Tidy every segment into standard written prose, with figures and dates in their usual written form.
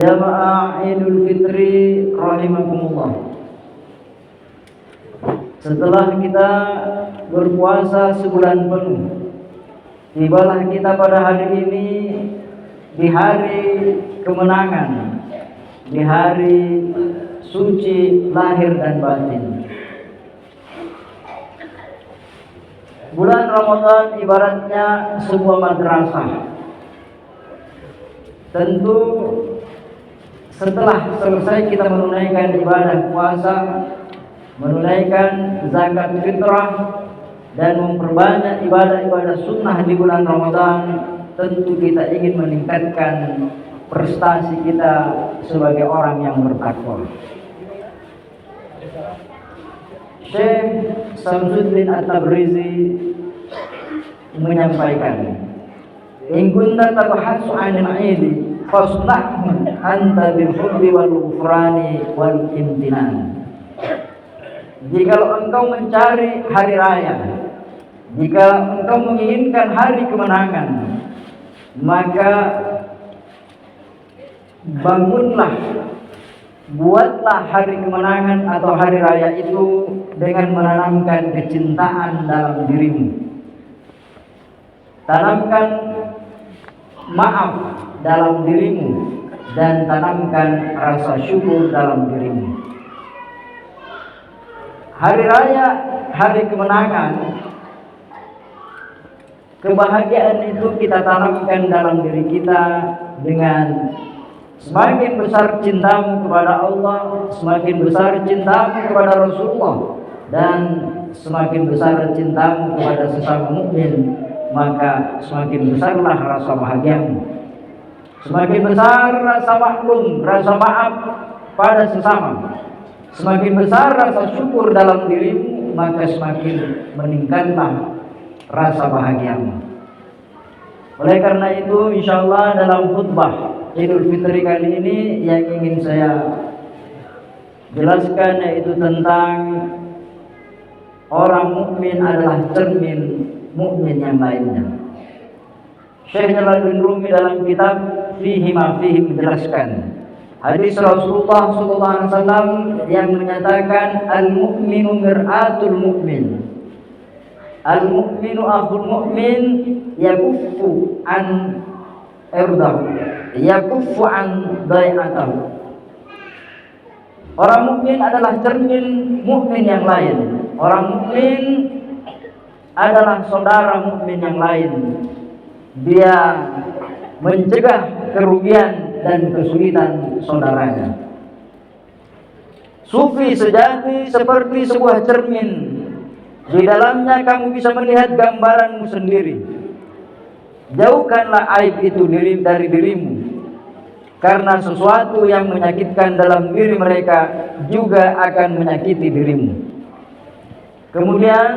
Jamaah Idul Fitri rahimakumullah. Setelah kita berpuasa sebulan penuh, tibalah kita pada hari ini di hari kemenangan, di hari suci lahir dan batin. Bulan Ramadan ibaratnya sebuah madrasah. Tentu setelah selesai kita menunaikan ibadah puasa, menunaikan zakat fitrah, dan memperbanyak ibadah-ibadah sunnah di bulan Ramadan, tentu kita ingin meningkatkan prestasi kita sebagai orang yang bertakwa. Syekh Samsuddin At-Tabrizi menyampaikan, "In kunta tabhasu 'anil 'idi fasna'hu anta bil hubbi wal ghufrani wal imtinan." Jikalau engkau mencari hari raya, jika engkau menginginkan hari kemenangan, maka bangunlah, buatlah hari kemenangan atau hari raya itu dengan menanamkan kecintaan dalam dirimu. Tanamkan maaf dalam dirimu dan tanamkan rasa syukur dalam dirimu. Hari raya, hari kemenangan, kebahagiaan itu kita tanamkan dalam diri kita dengan semakin besar cintamu kepada Allah, semakin besar cintamu kepada Rasulullah, dan semakin besar cintamu kepada sesama mukmin, maka semakin besarlah rasa bahagiamu. Semakin besar rasa maklum, rasa maaf pada sesama, semakin besar rasa syukur dalam dirimu, maka semakin meningkatlah rasa bahagiamu. Oleh karena itu, insyaallah dalam khutbah Idul Fitri kali ini yang ingin saya jelaskan yaitu tentang orang mukmin adalah cermin mukmin yang lainnya. Syekh Jalaluddin Rumi dalam kitab Fihi Ma Fihi menjelaskan hadis Rasulullah SAW yang menyatakan al-mu'minu mir'atul mu'min, al-mu'minu akhul mu'min, yakuffu an irdahu, yakuffu an dai'atahu. Orang mukmin adalah cermin mukmin yang lain. Orang mukmin adalah saudara mukmin yang lain. Dia mencegah kerugian dan kesulitan saudaranya. Sufi sejati seperti sebuah cermin. Di dalamnya kamu bisa melihat gambaranmu sendiri. Jauhkanlah aib itu dari dirimu, karena sesuatu yang menyakitkan dalam diri mereka juga akan menyakiti dirimu. Kemudian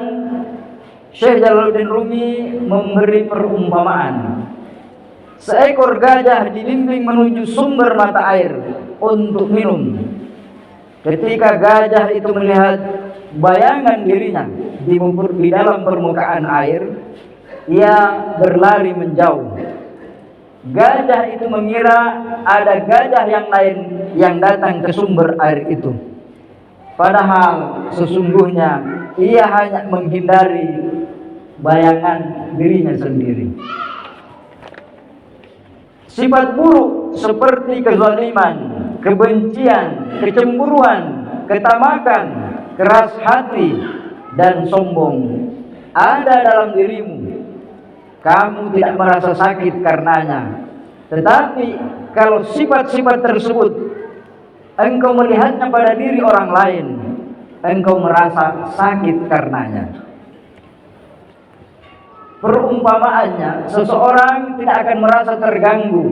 Syekh Jalaluddin Rumi memberi perumpamaan. Seekor gajah dibimbing menuju sumber mata air untuk minum. Ketika gajah itu melihat bayangan dirinya di dalam permukaan air, ia berlari menjauh. Gajah itu mengira ada gajah yang lain yang datang ke sumber air itu. Padahal sesungguhnya ia hanya menghindari bayangan dirinya sendiri. Sifat buruk seperti kezaliman, kebencian, kecemburuan, ketamakan, keras hati, dan sombong ada dalam dirimu. Kamu tidak merasa sakit karenanya. Tetapi kalau sifat-sifat tersebut engkau melihatnya pada diri orang lain, engkau merasa sakit karenanya. Perumpamaannya, seseorang tidak akan merasa terganggu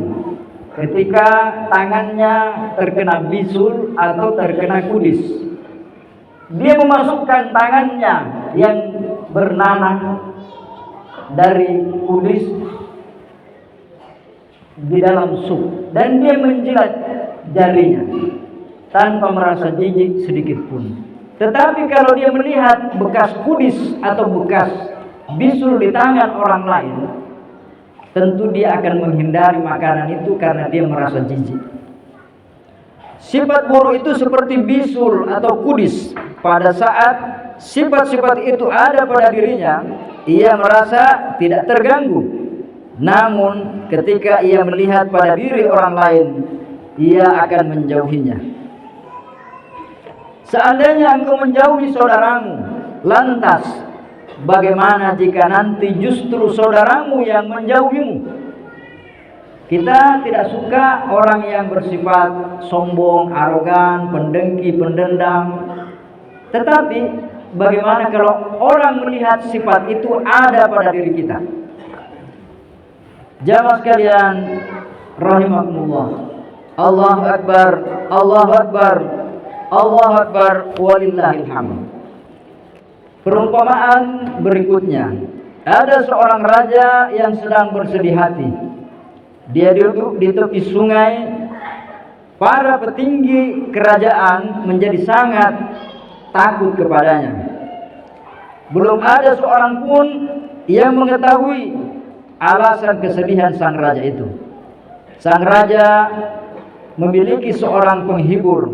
ketika tangannya terkena bisul atau terkena kudis. Dia memasukkan tangannya yang bernanah dari kudis di dalam sup dan dia menjilat jarinya tanpa merasa jijik sedikit pun. Tetapi kalau dia melihat bekas kudis atau bekas bisul di tangan orang lain, tentu dia akan menghindari makanan itu karena dia merasa jijik. Sifat buruk itu seperti bisul atau kudis. Pada saat sifat-sifat itu ada pada dirinya, ia merasa tidak terganggu. Namun ketika ia melihat pada diri orang lain, ia akan menjauhinya. Seandainya engkau menjauhi saudaramu, lantas bagaimana jika nanti justru saudaramu yang menjauhimu? Kita tidak suka orang yang bersifat sombong, arogan, pendengki, pendendam. Tetapi bagaimana kalau orang melihat sifat itu ada pada diri kita? Jamaah sekalian rahimakumullah. Allahu Akbar, Allahu Akbar, Allahu Akbar, walillahil hamd. Perumpamaan berikutnya. Ada seorang raja yang sedang bersedih hati. Dia duduk di tepi sungai. Para petinggi kerajaan menjadi sangat takut kepadanya. Belum ada seorang pun yang mengetahui alasan kesedihan sang raja itu. Sang raja memiliki seorang penghibur,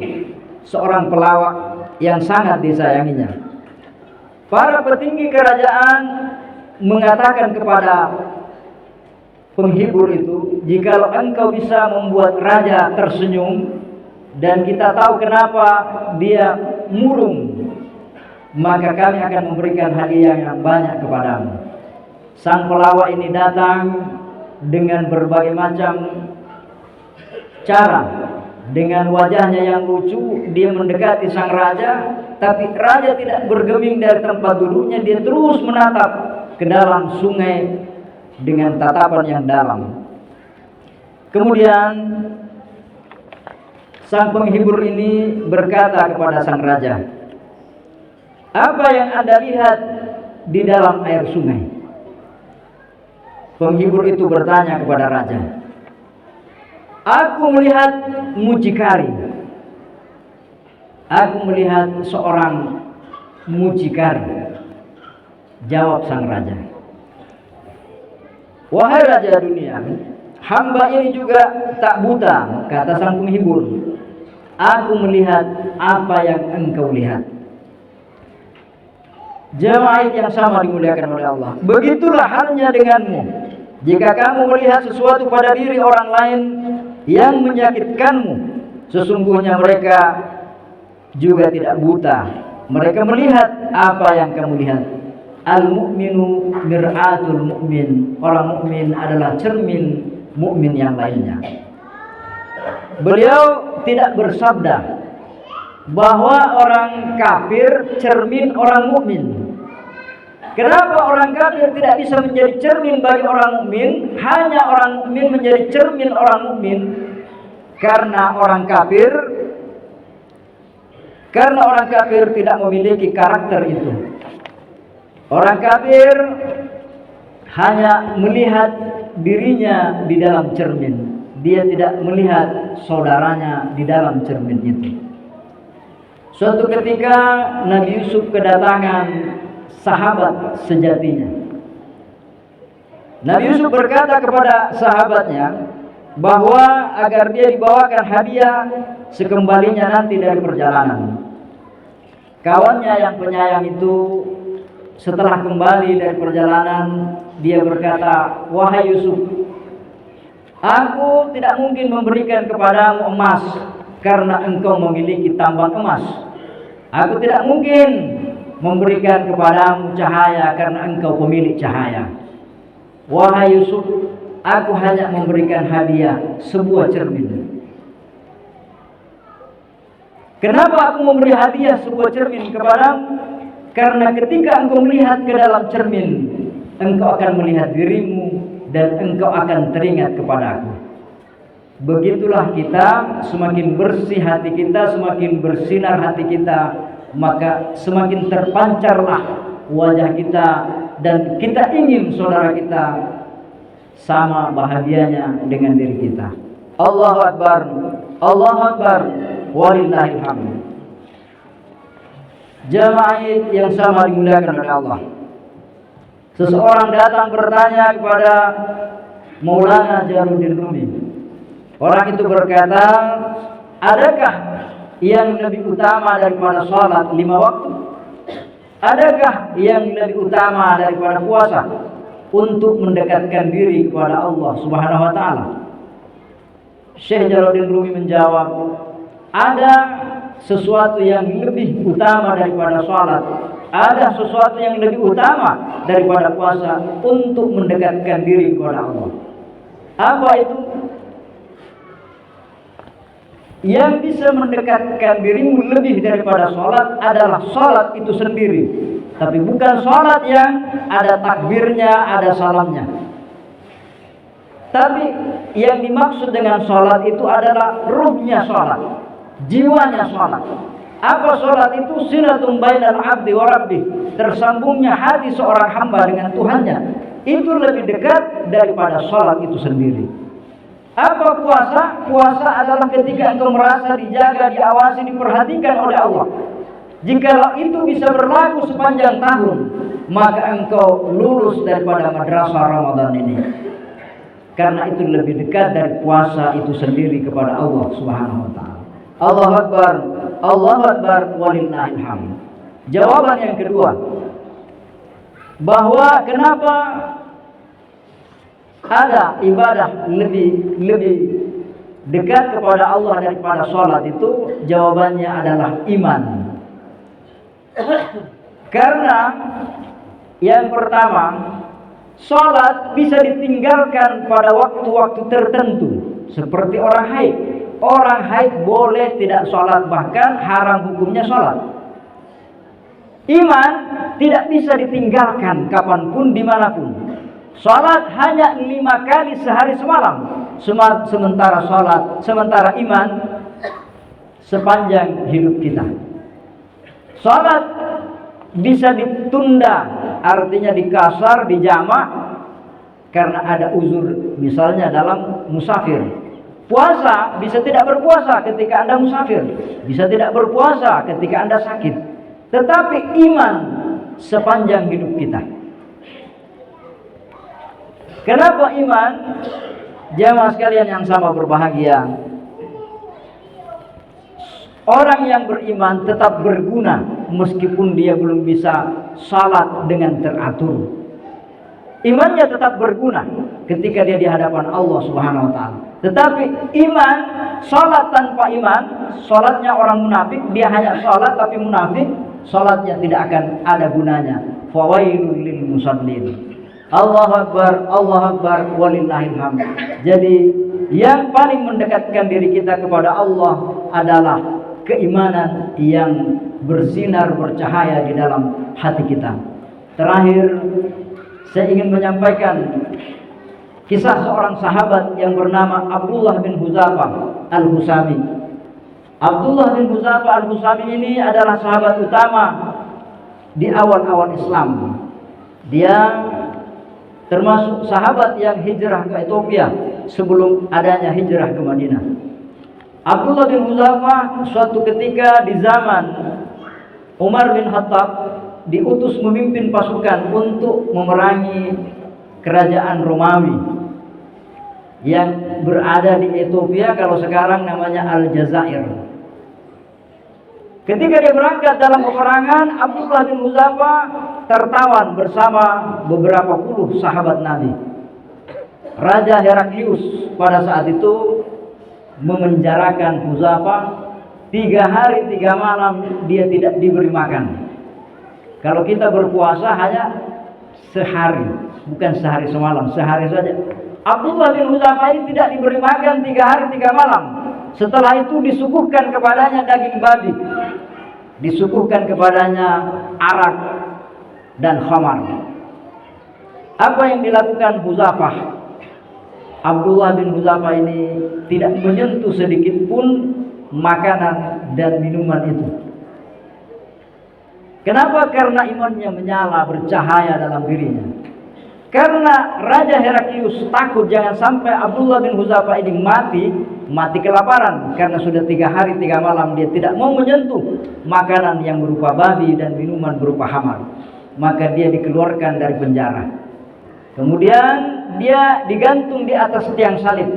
seorang pelawak yang sangat disayanginya. Para petinggi kerajaan mengatakan kepada penghibur itu, jikalau engkau bisa membuat raja tersenyum, dan kita tahu kenapa dia murung, maka kami akan memberikan hadiah yang banyak kepadamu. Sang pelawak ini datang dengan berbagai macam cara. Dengan wajahnya yang lucu, dia mendekati sang raja, tapi raja tidak bergeming dari tempat duduknya. Dia terus menatap ke dalam sungai dengan tatapan yang dalam. Kemudian sang penghibur ini berkata kepada sang raja, "Apa yang Anda lihat di dalam air sungai?" Penghibur itu bertanya kepada raja, "Aku melihat mucikari. Aku melihat seorang mucikari." Jawab sang raja, "Wahai raja dunia, hamba ini juga tak buta," kata sang penghibur. "Aku melihat apa yang engkau lihat." Jemaah yang sama dimuliakan oleh Allah. Begitulah halnya denganmu. Jika kamu melihat sesuatu pada diri orang lain yang menyakitkanmu, sesungguhnya mereka juga tidak buta. Mereka melihat apa yang kamu lihat. Al-mu'minu mir'atul mu'min. Orang mukmin adalah cermin mukmin yang lainnya. Beliau tidak bersabda bahwa orang kafir cermin orang mukmin. Kenapa orang kafir tidak bisa menjadi cermin bagi orang mukmin? Hanya orang mukmin menjadi cermin orang mukmin. Karena orang kafir tidak memiliki karakter itu. Orang kafir hanya melihat dirinya di dalam cermin. Dia tidak melihat saudaranya di dalam cermin itu. Suatu ketika Nabi Yusuf kedatangan sahabat sejatinya. Nabi Yusuf berkata kepada sahabatnya bahwa agar dia dibawakan hadiah sekembalinya nanti dari perjalanan. Kawannya yang penyayang itu setelah kembali dari perjalanan, dia berkata, "Wahai Yusuf, aku tidak mungkin memberikan kepadamu emas karena engkau memiliki tambang emas. Aku tidak mungkin memberikan kepadamu cahaya karena engkau pemilik cahaya. Wahai Yusuf, aku hanya memberikan hadiah sebuah cermin." Kenapa aku memberi hadiah sebuah cermin kepadamu? Karena ketika engkau melihat ke dalam cermin, engkau akan melihat dirimu dan engkau akan teringat kepadaku. Begitulah kita, semakin bersih hati kita, semakin bersinar hati kita, maka semakin terpancarlah wajah kita, dan kita ingin saudara kita sama bahagianya dengan diri kita. Allahu Akbar, Allahu Akbar, walillahil hamd. Jamaah yang sama dimuliakan oleh Allah. Seseorang datang bertanya kepada Maulana Jalaluddin Rumi. Orang itu berkata, Adakah yang lebih utama daripada sholat 5 waktu? Adakah yang lebih utama daripada puasa untuk mendekatkan diri kepada Allah Subhanahu wa taala? Syekh Jalaluddin Rumi menjawab, ada sesuatu yang lebih utama daripada sholat, ada sesuatu yang lebih utama daripada puasa untuk mendekatkan diri kepada Allah. Apa itu? Yang bisa mendekatkan dirimu lebih daripada sholat adalah sholat itu sendiri, tapi bukan sholat yang ada takbirnya, ada salamnya. Tapi yang dimaksud dengan sholat itu adalah ruhnya sholat, jiwanya sholat. Apa sholat itu? Silatun bainal abdi wa rabbih, tersambungnya hati seorang hamba dengan Tuhannya. Itu lebih dekat daripada sholat itu sendiri. Apa puasa? Puasa adalah ketika engkau merasa dijaga, diawasi, diperhatikan oleh Allah. Jikalau itu bisa berlaku sepanjang tahun, maka engkau lulus daripada madrasah Ramadan ini. Karena itu lebih dekat dari puasa itu sendiri kepada Allah Subhanahu wa taala. Allahu Akbar, Allahu Akbar, walillahil hamd. Jawaban yang kedua, bahwa kenapa ada ibadah lebih dekat kepada Allah daripada sholat itu? Jawabannya adalah iman. Karena yang pertama, sholat bisa ditinggalkan pada waktu-waktu tertentu, seperti orang haid. Orang haid boleh tidak sholat, bahkan haram hukumnya sholat. Iman tidak bisa ditinggalkan kapanpun, dimanapun. Sholat hanya 5 kali sehari semalam. Sementara iman sepanjang hidup kita. Sholat bisa ditunda, artinya dikasar, dijamak karena ada uzur, misalnya dalam musafir. Puasa bisa tidak berpuasa ketika Anda musafir, bisa tidak berpuasa ketika Anda sakit. Tetapi iman sepanjang hidup kita. Kenapa iman? Jamaah sekalian yang sama berbahagia, orang yang beriman tetap berguna meskipun dia belum bisa salat dengan teratur. Imannya tetap berguna ketika dia di hadapan Allah Subhanahu wa taala. Tetapi iman, salat tanpa iman, salatnya orang munafik, dia hanya salat tapi munafik, salatnya tidak akan ada gunanya. Fawailul lil musallin. Allahu Akbar, Allahu Akbar, walillahil hamd. Jadi yang paling mendekatkan diri kita kepada Allah adalah keimanan yang bersinar, bercahaya di dalam hati kita. Terakhir, saya ingin menyampaikan kisah seorang sahabat yang bernama Abdullah bin Hudzafah al-Husami. Abdullah bin Hudzafah al-Husami ini adalah sahabat utama di awal-awal Islam. Dia termasuk sahabat yang hijrah ke Ethiopia sebelum adanya hijrah ke Madinah. Abdullah bin Hudzafah suatu ketika di zaman Umar bin Khattab diutus memimpin pasukan untuk memerangi kerajaan Romawi yang berada di Ethiopia, kalau sekarang namanya Aljazair. Ketika dia berangkat dalam peperangan, Abdullah bin Hudzafah tertawan bersama beberapa puluh sahabat Nabi. Raja Heraklius pada saat itu memenjarakan Hudzafah 3 hari 3 malam, dia tidak diberi makan. Kalau kita berpuasa hanya sehari, bukan sehari semalam, sehari saja. Abdullah bin Hudzafah ini tidak diberi makan 3 hari 3 malam. Setelah itu disuguhkan kepadanya daging babi, disuguhkan kepadanya arak dan khamar. Apa yang dilakukan Hudzafah? Abdullah bin Hudzafah ini tidak menyentuh sedikit pun makanan dan minuman itu. Kenapa? Karena imannya menyala, bercahaya dalam dirinya. Karena Raja Heraklius takut jangan sampai Abdullah bin Hudzafah ini mati kelaparan, karena sudah 3 hari 3 malam dia tidak mau menyentuh makanan yang berupa babi dan minuman berupa khamar. Maka dia dikeluarkan dari penjara. Kemudian dia digantung di atas tiang salib.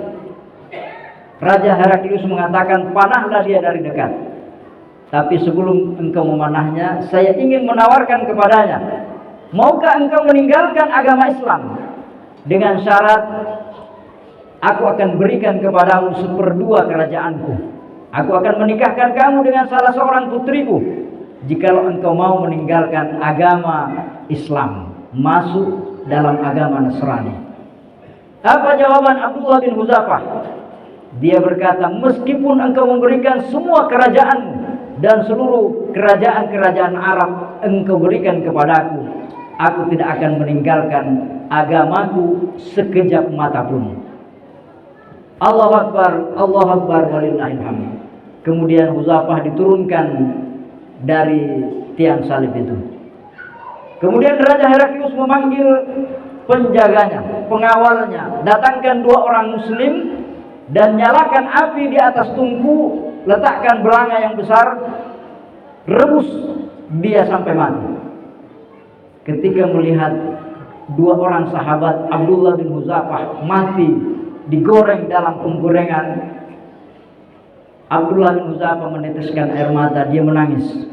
Raja Heraklius mengatakan, panahlah dia dari dekat. Tapi sebelum engkau memanahnya, saya ingin menawarkan kepadanya, maukah engkau meninggalkan agama Islam? Dengan syarat, aku akan berikan kepadamu 1/2 kerajaanku. Aku akan menikahkan kamu dengan salah seorang putriku, jikalau engkau mau meninggalkan agama Islam, masuk dalam agama Nasrani. Apa jawaban Abdullah bin Huzafah? Dia berkata, meskipun engkau memberikan semua kerajaanmu dan seluruh kerajaan-kerajaan Arab engkau berikan kepadaku, aku tidak akan meninggalkan agamaku sekejap mata pun. Allahu Akbar walillahil hamd. Kemudian Huzafah diturunkan dari tiang salib itu. Kemudian Raja Heraklius memanggil penjaganya, pengawalnya, datangkan 2 orang muslim dan nyalakan api di atas tungku, letakkan belanga yang besar, rebus dia sampai mati. Ketika melihat 2 orang sahabat Abdullah bin Huzafah mati digoreng dalam penggorengan, Abdullah bin Huzafah meneteskan air mata, dia menangis.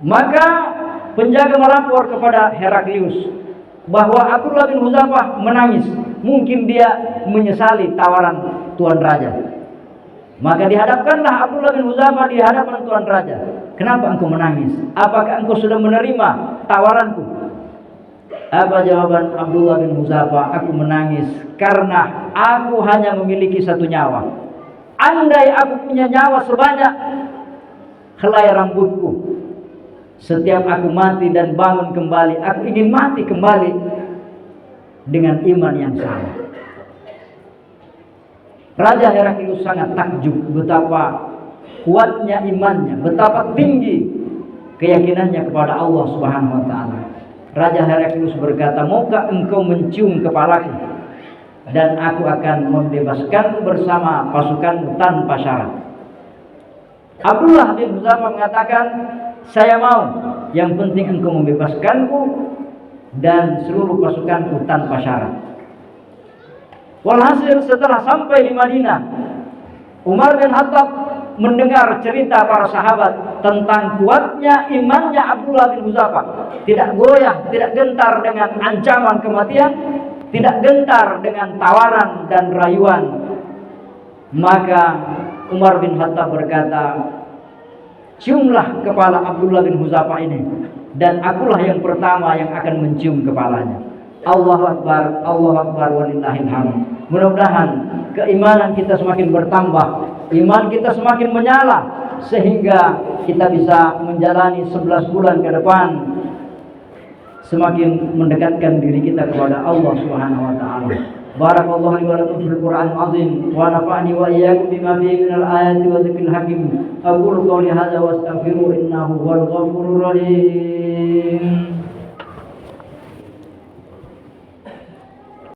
Maka penjaga melapor kepada Heraklius bahwa Abdullah bin Huzafah menangis, mungkin dia menyesali tawaran Tuan Raja. Maka dihadapkanlah Abdullah bin Huzafah di hadapan Tuan Raja. Kenapa engkau menangis? Apakah engkau sudah menerima tawaranku? Apa jawaban Abdullah bin Huzafah? Aku menangis karena aku hanya memiliki 1 nyawa. Andai aku punya nyawa sebanyak helai rambutku, setiap aku mati dan bangun kembali, aku ingin mati kembali dengan iman yang sama. Raja Heraklius sangat takjub betapa kuatnya imannya, betapa tinggi keyakinannya kepada Allah Subhanahu wa taala. Raja Heraklius berkata, maukah engkau mencium kepalaku dan aku akan membebaskanmu bersama pasukanmu tanpa syarat. Abdullah bin Huzafah mengatakan, saya mau, yang penting engkau membebaskanku dan seluruh pasukanku tanpa syarat. Walhasil setelah sampai di Madinah, Umar bin Khattab mendengar cerita para sahabat tentang kuatnya imannya Abdullah bin Huzafah. Tidak goyah, tidak gentar dengan ancaman kematian, tidak gentar dengan tawaran dan rayuan. Maka Umar bin Khattab berkata, ciumlah kepala Abdullah bin Huzafah ini, dan akulah yang pertama yang akan mencium kepalanya. Allahu Akbar walillahil hamd. Mudah-mudahan keimanan kita semakin bertambah, iman kita semakin menyala, sehingga kita bisa menjalani 11 bulan ke depan semakin mendekatkan diri kita kepada Allah Subhanahu wa taala. Barakallahu li wa lakum fil Qur'an azim wa nafa'ani wa iyyakum bima fihi minal ayati wa dzikril hakim. Aqulu qawli hadza wa astaghfiru innahu huwal ghafurur rahim.